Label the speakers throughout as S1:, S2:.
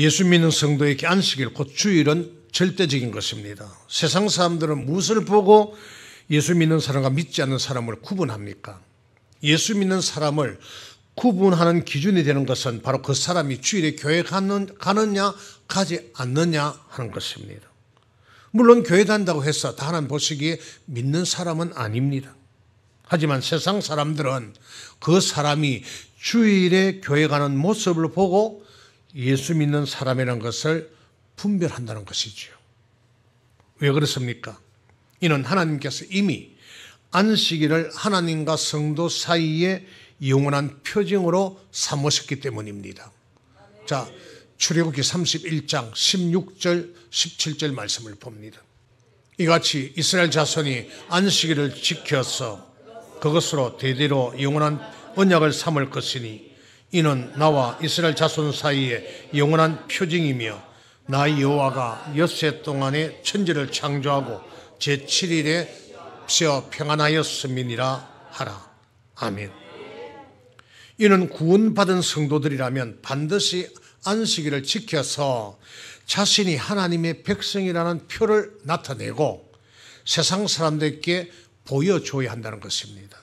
S1: 예수 믿는 성도에게 안식일 곧 주일은 절대적인 것입니다. 세상 사람들은 무엇을 보고 예수 믿는 사람과 믿지 않는 사람을 구분합니까? 예수 믿는 사람을 구분하는 기준이 되는 것은 바로 그 사람이 주일에 교회 가느냐 가지 않느냐 하는 것입니다. 물론 교회 다닌다고 해서 다 하나님 보시기에 믿는 사람은 아닙니다. 하지만 세상 사람들은 그 사람이 주일에 교회 가는 모습을 보고 예수 믿는 사람이라는 것을 분별한다는 것이지요. 왜 그렇습니까? 이는 하나님께서 이미 안식일을 하나님과 성도 사이에 영원한 표징으로 삼으셨기 때문입니다. 자, 출애굽기 31장 16절 17절 말씀을 봅니다. 이같이 이스라엘 자손이 안식일을 지켜서 그것으로 대대로 영원한 언약을 삼을 것이니 이는 나와 이스라엘 자손 사이에 영원한 표징이며 나 여호와가 엿새 동안에 천지를 창조하고 제7일에 쉬어 평안하였음이니라 하라. 아멘. 이는 구원받은 성도들이라면 반드시 안식일을 지켜서 자신이 하나님의 백성이라는 표를 나타내고 세상 사람들께 보여줘야 한다는 것입니다.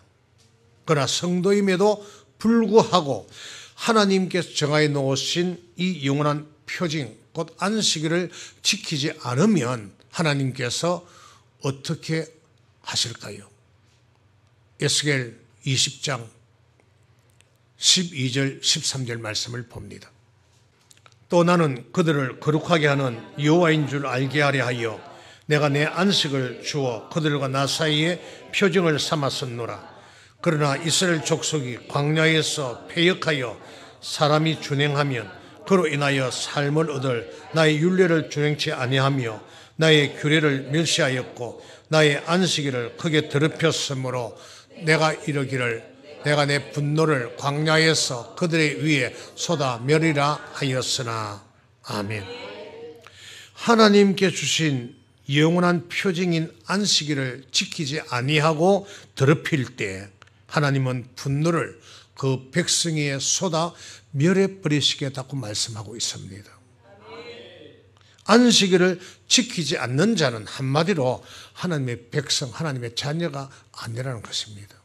S1: 그러나 성도임에도 불구하고 하나님께서 정하여 놓으신 이 영원한 표징 곧 안식일을 지키지 않으면 하나님께서 어떻게 하실까요? 에스겔 20장 12절 13절 말씀을 봅니다. 또 나는 그들을 거룩하게 하는 여호와인 줄 알게 하려 하여 내가 내 안식을 주어 그들과 나 사이에 표징을 삼았었노라. 그러나 이스라엘 족속이 광야에서 패역하여 사람이 준행하면 그로 인하여 삶을 얻을 나의 율례를 준행치 아니하며 나의 규례를 멸시하였고 나의 안식일을 크게 더럽혔으므로 내가 이르기를 내가 내 분노를 광야에서 그들의 위에 쏟아내리라 하였으나. 아멘. 하나님께 주신 영원한 표징인 안식일을 지키지 아니하고 더럽힐 때 하나님은 분노를 그 백성에 쏟아 멸해버리시겠다고 말씀하고 있습니다. 안식일을 지키지 않는 자는 한마디로 하나님의 백성, 하나님의 자녀가 아니라는 것입니다.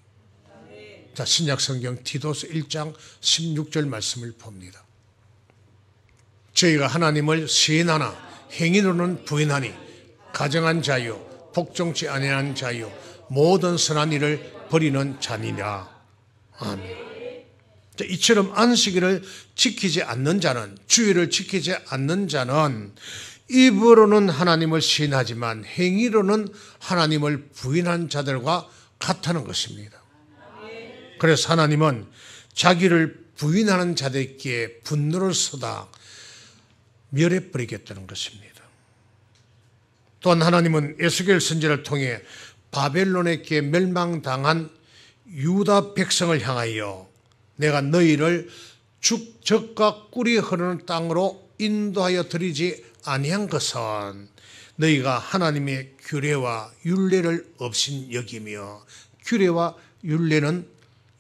S1: 자, 신약 성경 디도서 1장 16절 말씀을 봅니다. 저희가 하나님을 시인하나 행위로는 부인하니 가정한 자유, 복종치 아니하는 자유, 모든 선한 일을 버리는 자니라. 아멘. 자, 이처럼 안식일을 지키지 않는 자는, 주일을 지키지 않는 자는 입으로는 하나님을 시인하지만 행위로는 하나님을 부인한 자들과 같다는 것입니다. 그래서 하나님은 자기를 부인하는 자들에게 분노를 쏟아 멸해버리겠다는 것입니다. 또한 하나님은 에스겔 선지자를 통해 바벨론에게 멸망당한 유다 백성을 향하여 내가 너희를 젖과 꿀이 흐르는 땅으로 인도하여 드리지 아니한 것은 너희가 하나님의 규례와 율례를 없인 여기며, 규례와 율례는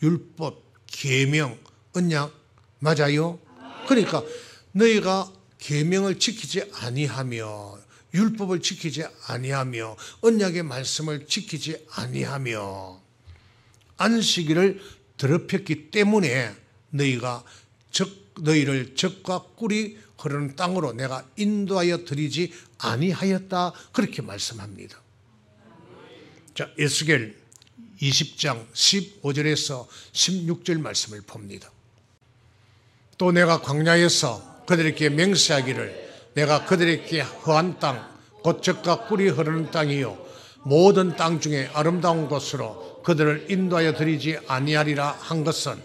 S1: 율법, 계명, 언약 맞아요? 그러니까 너희가 계명을 지키지 아니하며 율법을 지키지 아니하며 언약의 말씀을 지키지 아니하며 안식일을 더럽혔기 때문에 너희를 젖과 꿀이 흐르는 땅으로 내가 인도하여 드리지 아니하였다, 그렇게 말씀합니다. 자, 에스겔 20장 15절에서 16절 말씀을 봅니다. 또 내가 광야에서 그들에게 맹세하기를 내가 그들에게 허한 땅 곧 젖과 꿀이 흐르는 땅이요 모든 땅 중에 아름다운 곳으로 그들을 인도하여 드리지 아니하리라 한 것은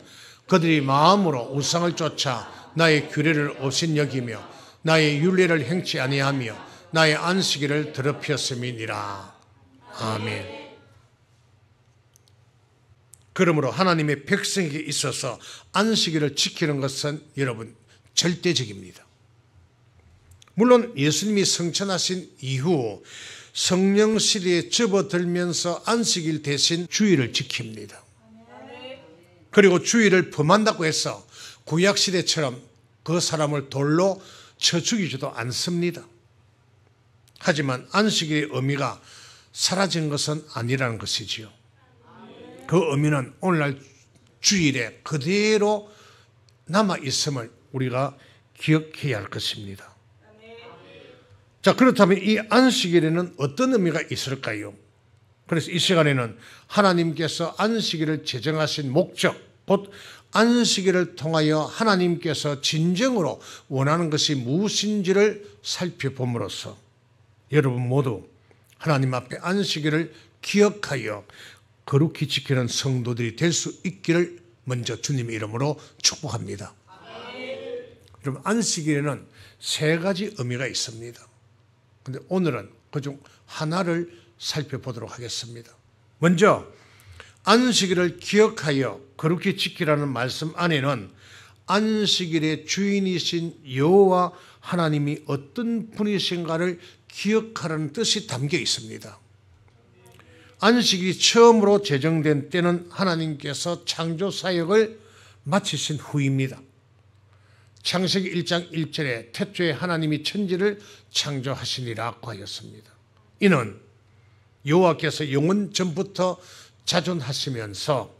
S1: 그들이 마음으로 우상을 쫓아 나의 규례를 없인 여기며 나의 율례를 행치 아니하며 나의 안식일을 더럽혔음이니라. 아멘. 그러므로 하나님의 백성에게 있어서 안식일을 지키는 것은 여러분 절대적입니다. 물론 예수님이 성천하신 이후 성령 시대에 접어들면서 안식일 대신 주일을 지킵니다. 그리고 주일을 범한다고 해서 구약 시대처럼 그 사람을 돌로 쳐 죽이지도 않습니다. 하지만 안식일의 의미가 사라진 것은 아니라는 것이지요. 그 의미는 오늘날 주일에 그대로 남아있음을 우리가 기억해야 할 것입니다. 자, 그렇다면 이 안식일에는 어떤 의미가 있을까요? 그래서 이 시간에는 하나님께서 안식일을 제정하신 목적, 곧 안식일을 통하여 하나님께서 진정으로 원하는 것이 무엇인지를 살펴봄으로써 여러분 모두 하나님 앞에 안식일을 기억하여 거룩히 지키는 성도들이 될 수 있기를 먼저 주님의 이름으로 축복합니다. 여러분, 안식일에는 세 가지 의미가 있습니다. 그런데 오늘은 그중 하나를 살펴보도록 하겠습니다. 먼저 안식일을 기억하여 거룩히 지키라는 말씀 안에는 안식일의 주인이신 여호와 하나님이 어떤 분이신가를 기억하라는 뜻이 담겨 있습니다. 안식일이 처음으로 제정된 때는 하나님께서 창조 사역을 마치신 후입니다. 창세기 1장 1절에 태초에 하나님이 천지를 창조하시니라고 하였습니다. 이는 여호와께서 영원 전부터 자존하시면서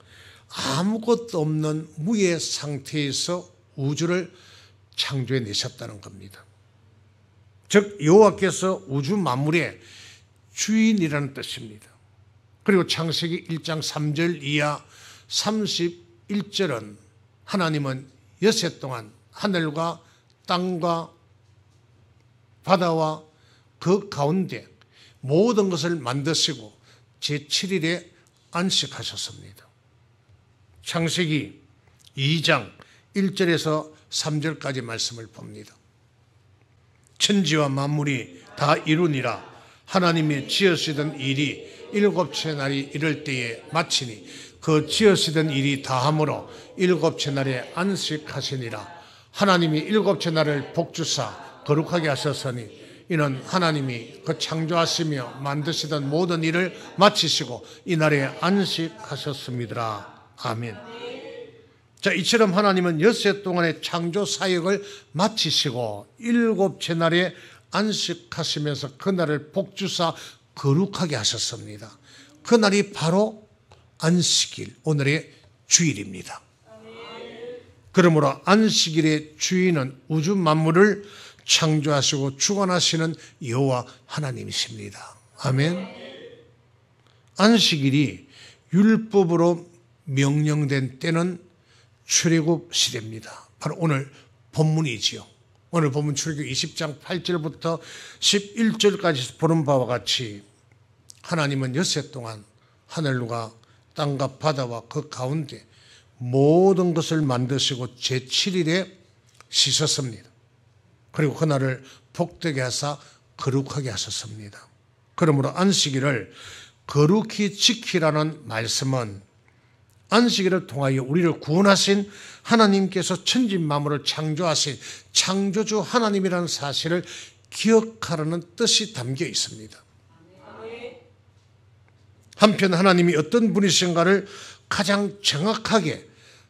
S1: 아무것도 없는 무의 상태에서 우주를 창조해 내셨다는 겁니다. 즉 여호와께서 우주 만물의 주인이라는 뜻입니다. 그리고 창세기 1장 3절 이하 31절은 하나님은 여섯 동안 하늘과 땅과 바다와 그 가운데 모든 것을 만드시고 제7일에 안식하셨습니다. 창세기 2장 1절에서 3절까지 말씀을 봅니다. 천지와 만물이 다 이루니라. 하나님이 지으시던 일이 일곱째 날이 이를 때에 마치니 그 지으시던 일이 다함으로 일곱째 날에 안식하시니라. 하나님이 일곱째 날을 복주사 거룩하게 하셨으니 이는 하나님이 그 창조하시며 만드시던 모든 일을 마치시고 이날에 안식하셨습니다. 아멘. 자, 이처럼 하나님은 엿새 동안의 창조 사역을 마치시고 일곱째 날에 안식하시면서 그날을 복주사 거룩하게 하셨습니다. 그날이 바로 안식일, 오늘의 주일입니다. 그러므로 안식일의 주인은 우주 만물을 창조하시고 주관하시는 여호와 하나님이십니다. 아멘. 안식일이 율법으로 명령된 때는 출애굽 시대입니다. 바로 오늘 본문이지요. 오늘 본문 출애굽 20장 8절부터 11절까지 보는 바와 같이 하나님은 엿새 동안 하늘과 땅과 바다와 그 가운데 모든 것을 만드시고 제7일에 쉬셨습니다. 그리고 그날을 복되게 하사 거룩하게 하셨습니다. 그러므로 안식일을 거룩히 지키라는 말씀은 안식일을 통하여 우리를 구원하신 하나님께서 천지 만물을 창조하신 창조주 하나님이라는 사실을 기억하라는 뜻이 담겨 있습니다. 한편 하나님이 어떤 분이신가를 가장 정확하게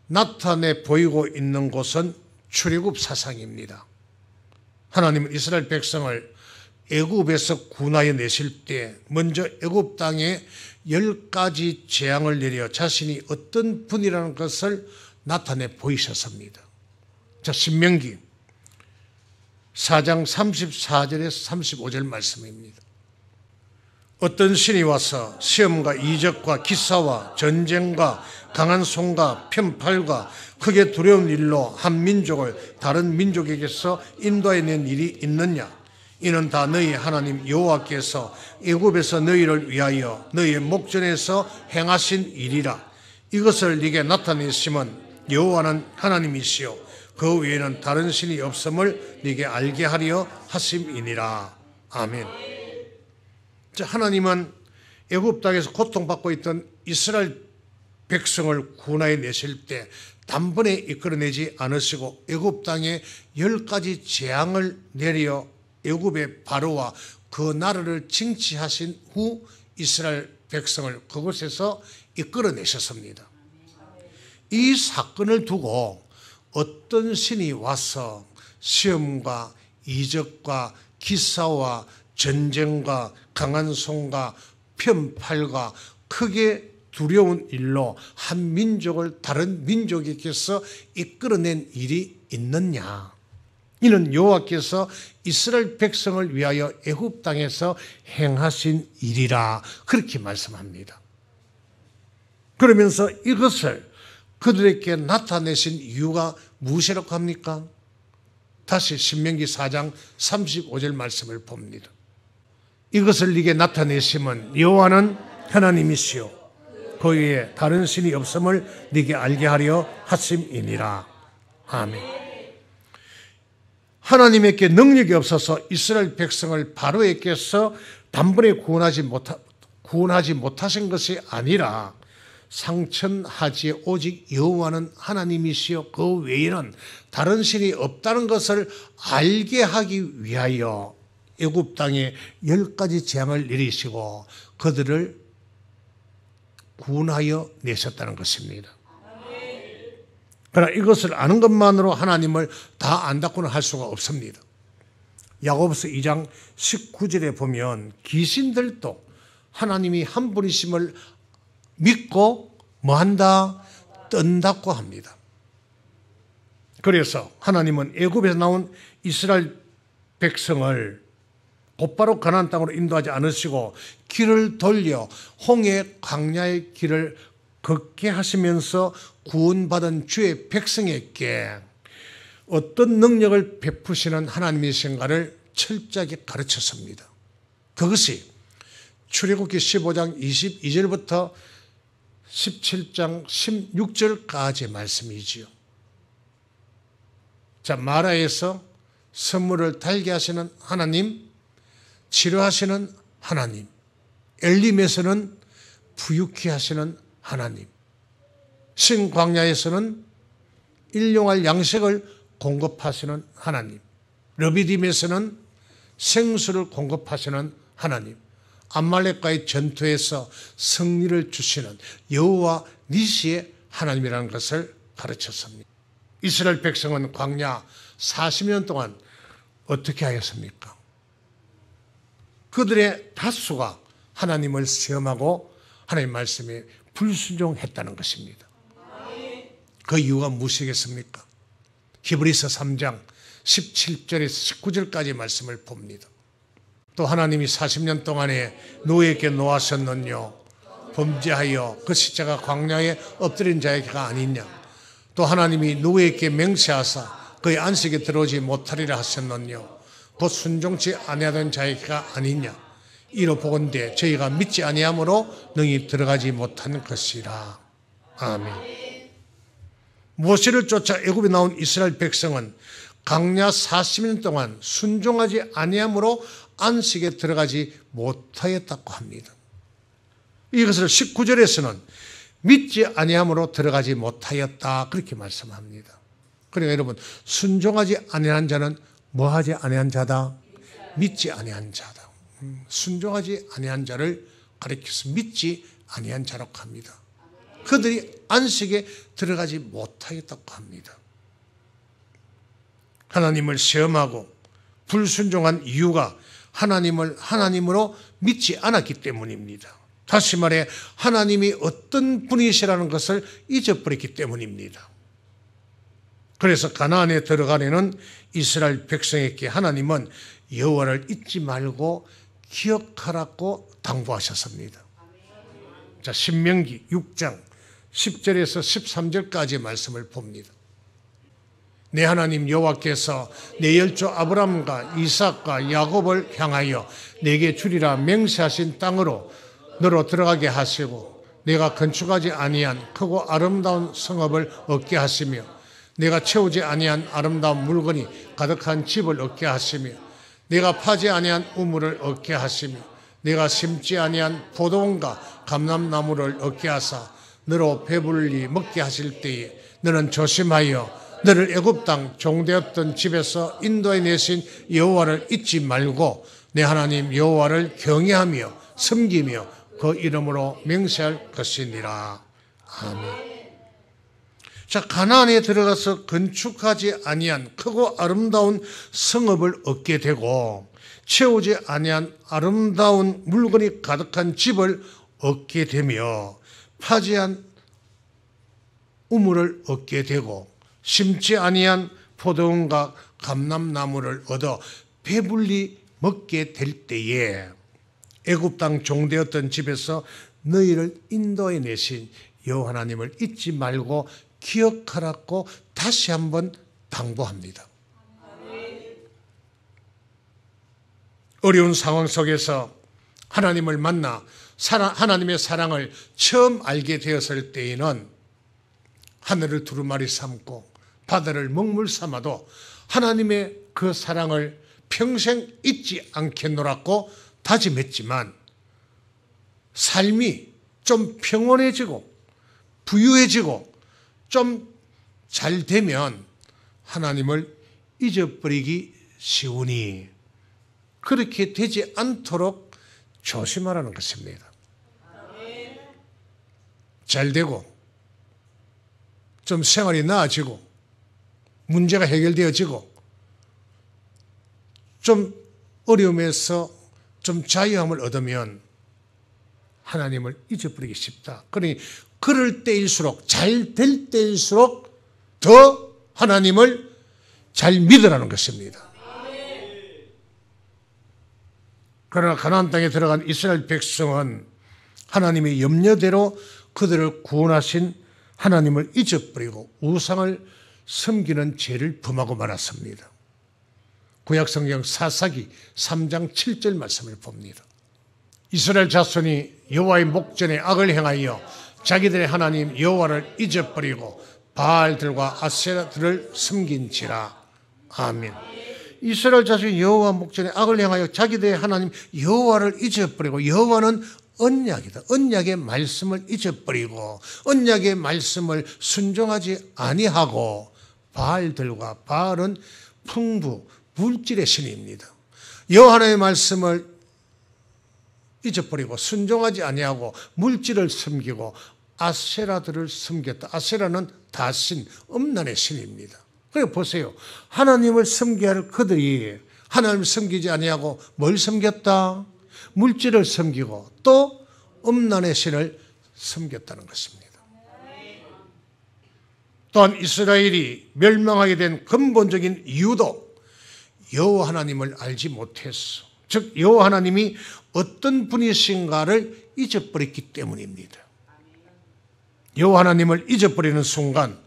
S1: 나타내 보이고 있는 곳은 출애굽 사상입니다. 하나님은 이스라엘 백성을 애굽에서 구원하여 내실 때 먼저 애굽 땅에 10가지 재앙을 내려 자신이 어떤 분이라는 것을 나타내 보이셨습니다. 자, 신명기 4장 34절에서 35절 말씀입니다. 어떤 신이 와서 시험과 이적과 기사와 전쟁과 강한 손과 편팔과 크게 두려운 일로 한 민족을 다른 민족에게서 인도해낸 일이 있느냐? 이는 다 너희 하나님 여호와께서 애굽에서 너희를 위하여 너희의 목전에서 행하신 일이라. 이것을 네게 나타내심은 여호와는 하나님이시요 그 외에는 다른 신이 없음을 네게 알게 하려 하심이니라. 아멘. 자, 하나님은 애굽 땅에서 고통받고 있던 이스라엘 백성을 구원하여 내실 때 단번에 이끌어내지 않으시고 애굽 땅에 10가지 재앙을 내려 애굽의 바로와 그 나라를 징치하신 후 이스라엘 백성을 그곳에서 이끌어내셨습니다. 이 사건을 두고 어떤 신이 와서 시험과 이적과 기사와 전쟁과 강한 손과 편팔과 크게 두려운 일로 한 민족을 다른 민족에게서 이끌어낸 일이 있느냐? 이는 여호와께서 이스라엘 백성을 위하여 애굽 땅에서 행하신 일이라 그렇게 말씀합니다. 그러면서 이것을 그들에게 나타내신 이유가 무엇이라고 합니까? 다시 신명기 4장 35절 말씀을 봅니다. 이것을 네게 나타내심은 여호와는 하나님이시요 그 위에 다른 신이 없음을 네게 알게 하려 하심이니라. 아멘. 하나님에게 능력이 없어서 이스라엘 백성을 바로에게서 단번에 구원하지 못하신 것이 아니라 상천하지에 오직 여호와는 하나님이시여 그 외에는 다른 신이 없다는 것을 알게 하기 위하여 애굽 땅에 10가지 재앙을 내리시고 그들을 구원하여 내셨다는 것입니다. 그러나 이것을 아는 것만으로 하나님을 다 안다고는 할 수가 없습니다. 야고보서 2장 19절에 보면 귀신들도 하나님이 한 분이심을 믿고 뭐한다? 뜬다고 합니다. 그래서 하나님은 애굽에서 나온 이스라엘 백성을 곧바로 가나안 땅으로 인도하지 않으시고 길을 돌려 홍해 광야의 길을 걷게 하시면서 구원받은 주의 백성에게 어떤 능력을 베푸시는 하나님이신가를 철저하게 가르쳤습니다. 그것이 출애굽기 15장 22절부터 17장 16절까지의 말씀이지요. 자, 마라에서 선물을 달게 하시는 하나님, 치료하시는 하나님, 엘림에서는 부유케 하시는 하나님, 신광야에서는 일용할 양식을 공급하시는 하나님, 르비딤에서는 생수를 공급하시는 하나님, 암말렉과의 전투에서 승리를 주시는 여호와 니시의 하나님이라는 것을 가르쳤습니다. 이스라엘 백성은 광야 40년 동안 어떻게 하였습니까? 그들의 다수가 하나님을 시험하고 하나님 말씀에 불순종했다는 것입니다. 그 이유가 무엇이겠습니까? 히브리서 3장 17절에서 19절까지 말씀을 봅니다. 또 하나님이 40년 동안에 노예에게 놓아셨느뇨 범죄하여 그 시체가 광야에 엎드린 자에게가 아니냐. 또 하나님이 노예에게 맹세하사 그의 안식에 들어오지 못하리라 하셨느뇨 곧 순종치 아니하던 자에게가 아니냐. 이로 보건대 저희가 믿지 아니함으로 능히 들어가지 못한 것이라. 아멘. 모세를 쫓아 애굽에 나온 이스라엘 백성은 광야 40년 동안 순종하지 아니함으로 안식에 들어가지 못하였다고 합니다. 이것을 19절에서는 믿지 아니함으로 들어가지 못하였다 그렇게 말씀합니다. 그러니까 여러분, 순종하지 아니한 자는 뭐하지 아니한 자다? 믿지 아니한 자다. 순종하지 아니한 자를 가리켜서 믿지 아니한 자라고 합니다. 그들이 안식에 들어가지 못하였다고 합니다. 하나님을 시험하고 불순종한 이유가 하나님을 하나님으로 믿지 않았기 때문입니다. 다시 말해 하나님이 어떤 분이시라는 것을 잊어버렸기 때문입니다. 그래서 가나안에 들어가려는 이스라엘 백성에게 하나님은 여호와를 잊지 말고 기억하라고 당부하셨습니다. 자, 신명기 6장 10절에서 13절까지의 말씀을 봅니다. 내 하나님 여호와께서 내 열조 아브람과 이삭과 야곱을 향하여 내게 주리라 맹세하신 땅으로 너로 들어가게 하시고 내가 건축하지 아니한 크고 아름다운 성읍을 얻게 하시며 내가 채우지 아니한 아름다운 물건이 가득한 집을 얻게 하시며 내가 파지 아니한 우물을 얻게 하시며 내가 심지 아니한 포도원과 감람나무를 얻게 하사 너로 배불리 먹게 하실 때에 너는 조심하여 너를 애굽 땅 종되었던 집에서 인도해 내신 여호와를 잊지 말고 내 하나님 여호와를 경외하며 섬기며 그 이름으로 맹세할 것이니라. 아멘. 자, 가나안에 들어가서 건축하지 아니한 크고 아름다운 성읍을 얻게 되고 채우지 아니한 아름다운 물건이 가득한 집을 얻게 되며 파지한 우물을 얻게 되고 심지 아니한 포도원과 감람나무를 얻어 배불리 먹게 될 때에 애굽 땅 종되었던 집에서 너희를 인도해 내신 여호와 하나님을 잊지 말고 기억하라고 다시 한번 당부합니다. 어려운 상황 속에서 하나님을 만나 하나님의 사랑을 처음 알게 되었을 때에는 하늘을 두루마리 삼고 바다를 먹물 삼아도 하나님의 그 사랑을 평생 잊지 않겠노라고 다짐했지만 삶이 좀 평온해지고 부유해지고 좀 잘 되면 하나님을 잊어버리기 쉬우니 그렇게 되지 않도록 조심하라는 것입니다. 잘 되고 좀 생활이 나아지고 문제가 해결되어지고 좀 어려움에서 좀 자유함을 얻으면 하나님을 잊어버리기 쉽다. 그러니 그럴 때일수록 잘 될 때일수록 더 하나님을 잘 믿으라는 것입니다. 그러나 가나안 땅에 들어간 이스라엘 백성은 하나님의 염려대로 그들을 구원하신 하나님을 잊어버리고 우상을 섬기는 죄를 범하고 말았습니다. 구약성경 사사기 3장 7절 말씀을 봅니다. 이스라엘 자손이 여호와의 목전에 악을 행하여 자기들의 하나님 여호와를 잊어버리고 바알들과 아세라들을 섬긴지라. 아멘. 이스라엘 자손이 여호와 목전에 악을 행하여 자기들의 하나님 여호와를 잊어버리고, 여호와는 언약이다. 언약의 말씀을 잊어버리고 언약의 말씀을 순종하지 아니하고 바알들과, 바알은 풍부 물질의 신입니다. 여호와 하나님의 말씀을 잊어버리고 순종하지 아니하고 물질을 섬기고 아세라들을 섬겼다. 아세라는 다신, 음란의 신입니다. 그래 보세요. 하나님을 섬겨야 할 그들이 하나님을 섬기지 아니하고 뭘 섬겼다? 물질을 섬기고 또 음란의 신을 섬겼다는 것입니다. 또한 이스라엘이 멸망하게 된 근본적인 이유도 여호와 하나님을 알지 못했어. 즉 여호와 하나님이 어떤 분이신가를 잊어버렸기 때문입니다. 여호와 하나님을 잊어버리는 순간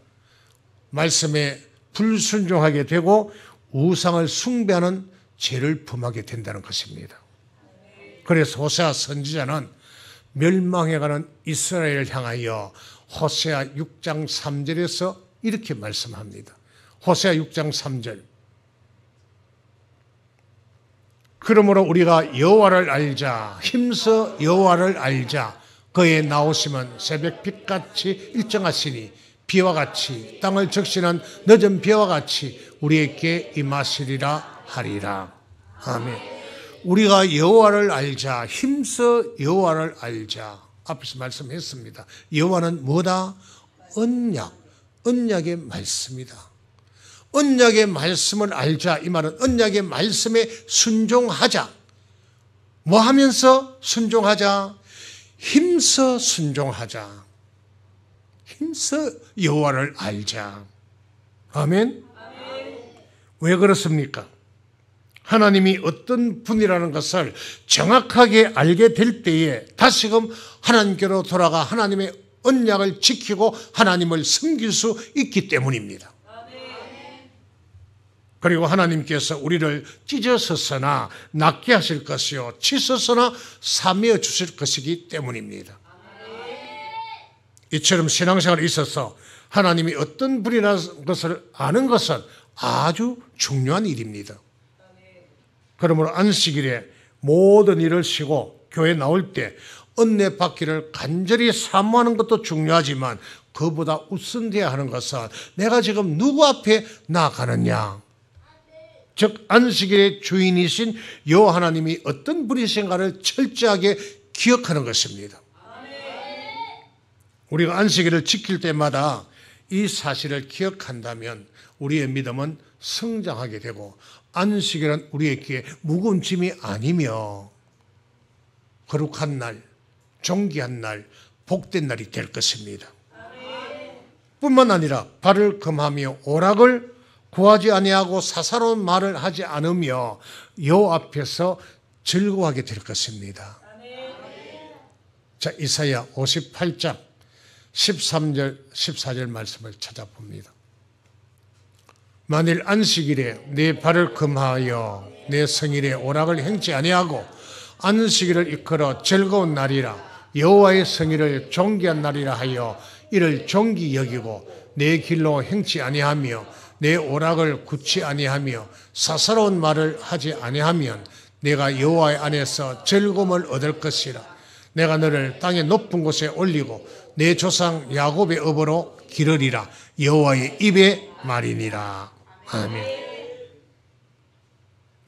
S1: 말씀에 불순종하게 되고 우상을 숭배하는 죄를 범하게 된다는 것입니다. 그래서 호세아 선지자는 멸망해가는 이스라엘을 향하여 호세아 6장 3절에서 이렇게 말씀합니다. 호세아 6장 3절. 그러므로 우리가 여호와를 알자. 힘써 여호와를 알자. 그의 나오심은 새벽빛같이 일정하시니 비와 같이 땅을 적시는 늦은 비와 같이 우리에게 임하시리라 하리라. 아멘. 우리가 여호와를 알자. 힘써 여호와를 알자. 앞에서 말씀했습니다. 여호와는 뭐다? 언약. 언약의 말씀이다. 언약의 말씀을 알자. 이 말은 언약의 말씀에 순종하자. 뭐 하면서 순종하자? 힘써 순종하자. 힘써 여호와를 알자. 아멘. 왜 그렇습니까? 하나님이 어떤 분이라는 것을 정확하게 알게 될 때에 다시금 하나님께로 돌아가 하나님의 언약을 지키고 하나님을 섬길 수 있기 때문입니다. 그리고 하나님께서 우리를 찢어서서나 낫게 하실 것이요 치서서나 사매어 주실 것이기 때문입니다. 이처럼 신앙생활에 있어서 하나님이 어떤 분이라는 것을 아는 것은 아주 중요한 일입니다. 그러므로 안식일에 모든 일을 쉬고 교회 나올 때 은혜 받기를 간절히 사모하는 것도 중요하지만 그보다 우선돼야 하는 것은 내가 지금 누구 앞에 나아가느냐, 즉 안식일의 주인이신 여호와 하나님이 어떤 분이신가를 철저하게 기억하는 것입니다. 우리가 안식일을 지킬 때마다 이 사실을 기억한다면 우리의 믿음은 성장하게 되고 안식일은 우리에게 무거운 짐이 아니며 거룩한 날, 존귀한 날, 복된 날이 될 것입니다. 뿐만 아니라 발을 금하며 오락을 구하지 아니하고 사사로운 말을 하지 않으며 여호와 앞에서 즐거워하게 될 것입니다. 자, 이사야 58장 13절 14절 말씀을 찾아봅니다. 만일 안식일에 내 발을 금하여 내 성일에 오락을 행치 아니하고 안식일을 이끌어 즐거운 날이라 여호와의 성일을 존귀한 날이라 하여 이를 존귀 여기고 내 길로 행치 아니하며 내 오락을 굳지 아니하며 사사로운 말을 하지 아니하면 내가 여호와의 안에서 즐거움을 얻을 것이라. 내가 너를 땅의 높은 곳에 올리고 내 조상 야곱의 업으로 기르리라. 여호와의 입의 말이니라. 아멘.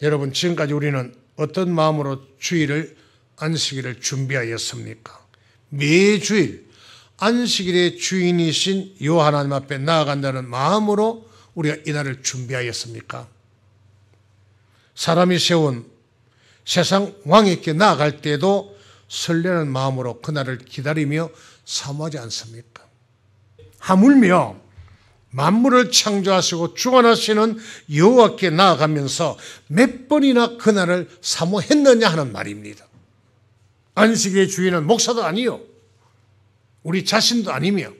S1: 여러분, 지금까지 우리는 어떤 마음으로 주일을 안식일을 준비하였습니까? 매주일 안식일의 주인이신 여호와 하나님 앞에 나아간다는 마음으로 우리가 이 날을 준비하였습니까? 사람이 세운 세상 왕에게 나아갈 때도 설레는 마음으로 그날을 기다리며 사모하지 않습니까? 하물며 만물을 창조하시고 주관하시는 여호와께 나아가면서 몇 번이나 그날을 사모했느냐 하는 말입니다. 안식의 주인은 목사도 아니요, 우리 자신도 아니며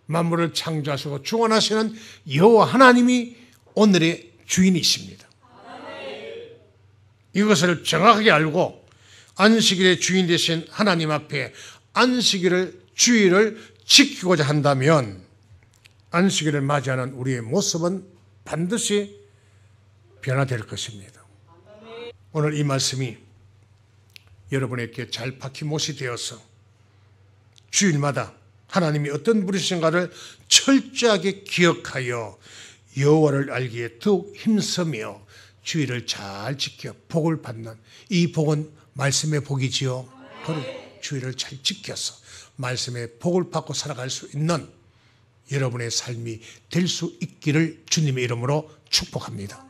S1: 만물을 창조하시고 주관하시는 여호와 하나님이 오늘의 주인이십니다. 이것을 정확하게 알고 안식일의 주인 되신 하나님 앞에 안식일을 주일을 지키고자 한다면 안식일을 맞이하는 우리의 모습은 반드시 변화될 것입니다. 오늘 이 말씀이 여러분에게 잘 박힌 못이 되어서 주일마다 하나님이 어떤 분이신가를 철저하게 기억하여 여호와를 알기에 더욱 힘쓰며 주일을 잘 지켜 복을 받는, 이 복은 말씀의 복이지요. 주일을 잘 지켜서 말씀의 복을 받고 살아갈 수 있는 여러분의 삶이 될 수 있기를 주님의 이름으로 축복합니다.